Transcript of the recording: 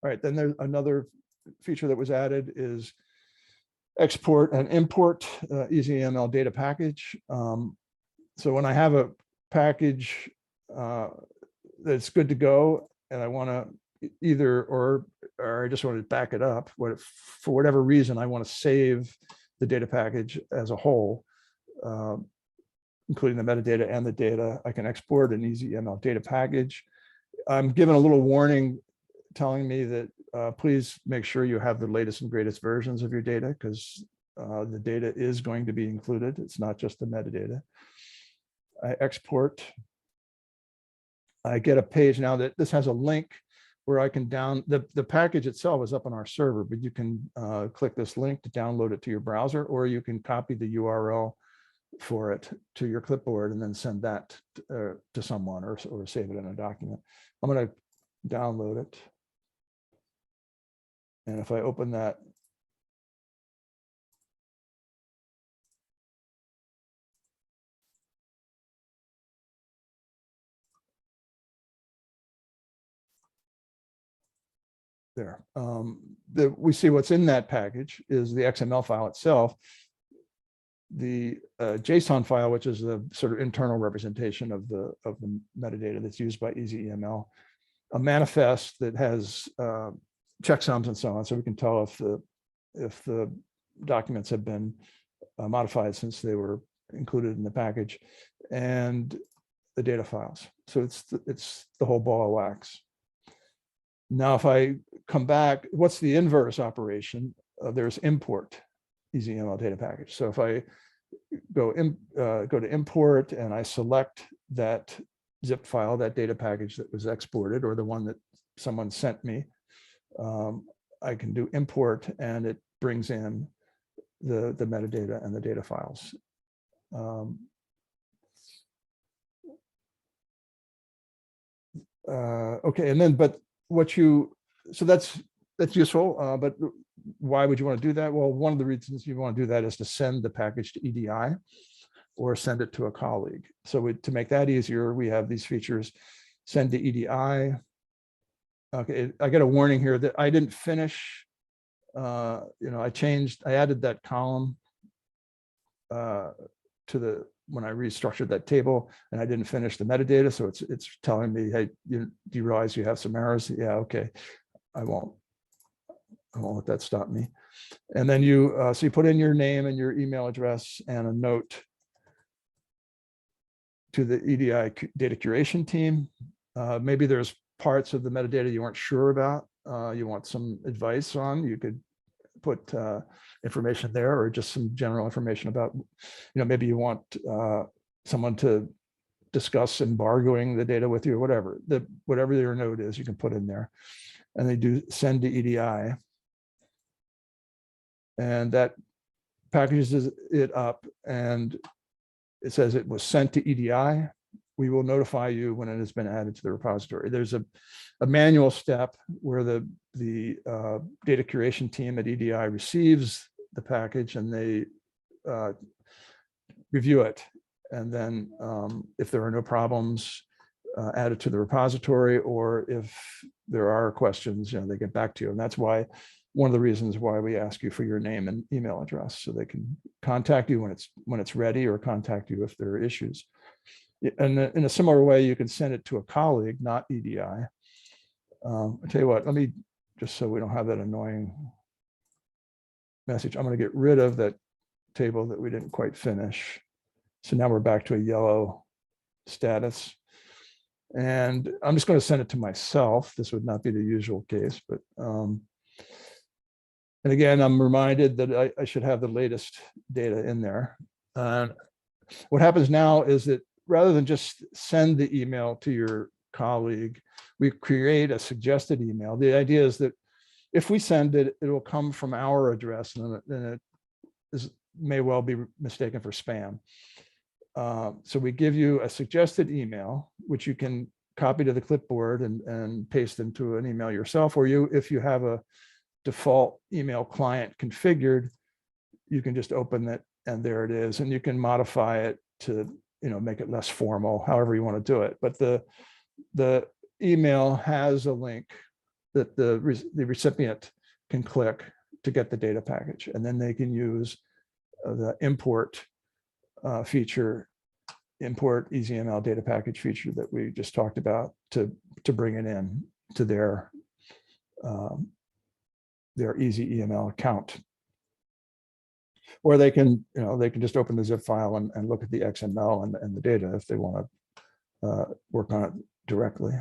All right, then there's another feature that was added is export and import ezEML data package. So when I have a package that's good to go, and I want to either or I just want to back it up, for whatever reason I want to save the data package as a whole, including the metadata and the data, I can export an ezEML data package. I'm given a little warning telling me that please make sure you have the latest and greatest versions of your data, because the data is going to be included. It's not just the metadata. I export. I get a page now that this has a link where I can the package itself is up on our server, but you can click this link to download it to your browser, or you can copy the URL for it to your clipboard and then send that to someone or save it in a document. I'm going to download it. And if I open that, there, we see what's in that package is the XML file itself, the JSON file, which is the sort of internal representation of the metadata that's used by ezEML, a manifest that has checksums and so on, so we can tell if the documents have been modified since they were included in the package, and the data files. So it's the whole ball of wax. Now, if I come back, what's the inverse operation? There's import ezEML data package. So if I go to import and I select that zip file, that data package that was exported, or the one that someone sent me, I can do import, and it brings in the metadata and the data files. Okay, and then, but so that's useful, but why would you want to do that? Well, one of the reasons you want to do that is to send the package to EDI or send it to a colleague. So to make that easier, we have these features: send to EDI. Okay, I get a warning here that I didn't finish. I added that column when I restructured that table, and I didn't finish the metadata. So it's telling me, hey, do you realize you have some errors? Yeah, okay, I won't let that stop me. And then so you put in your name and your email address and a note to the EDI data curation team. Maybe there's parts of the metadata you weren't sure about, you want some advice on, you could put information there, or just some general information about, maybe you want someone to discuss embargoing the data with you, or whatever your note is, you can put in there. And they do send to EDI, and that packages it up, and it says it was sent to EDI. We will notify you when it has been added to the repository. There's a manual step where the data curation team at EDI receives the package, and they review it. And then if there are no problems, add it to the repository, or if there are questions, they get back to you. And that's one of the reasons why we ask you for your name and email address, so they can contact you when it's ready, or contact you if there are issues. And in a similar way, you can send it to a colleague, not EDI. I'll tell you what, let me, just so we don't have that annoying message, I'm going to get rid of that table that we didn't quite finish. So now we're back to a yellow status. And I'm just going to send it to myself. This would not be the usual case, but and again, I'm reminded that I should have the latest data in there. What happens now is that rather than just send the email to your colleague, we create a suggested email. The idea is that if we send it, it will come from our address, and then it may well be mistaken for spam. So we give you a suggested email, which you can copy to the clipboard and paste into an email yourself, or if you have a default email client configured, you can just open it, and there it is. And you can modify it to make it less formal, however you want to do it. But the email has a link that the recipient can click to get the data package, and then they can use the import feature, import ezEML data package feature that we just talked about to bring it in to their ezEML account. Or they can, they can just open the zip file and look at the XML and the data if they want to work on it directly.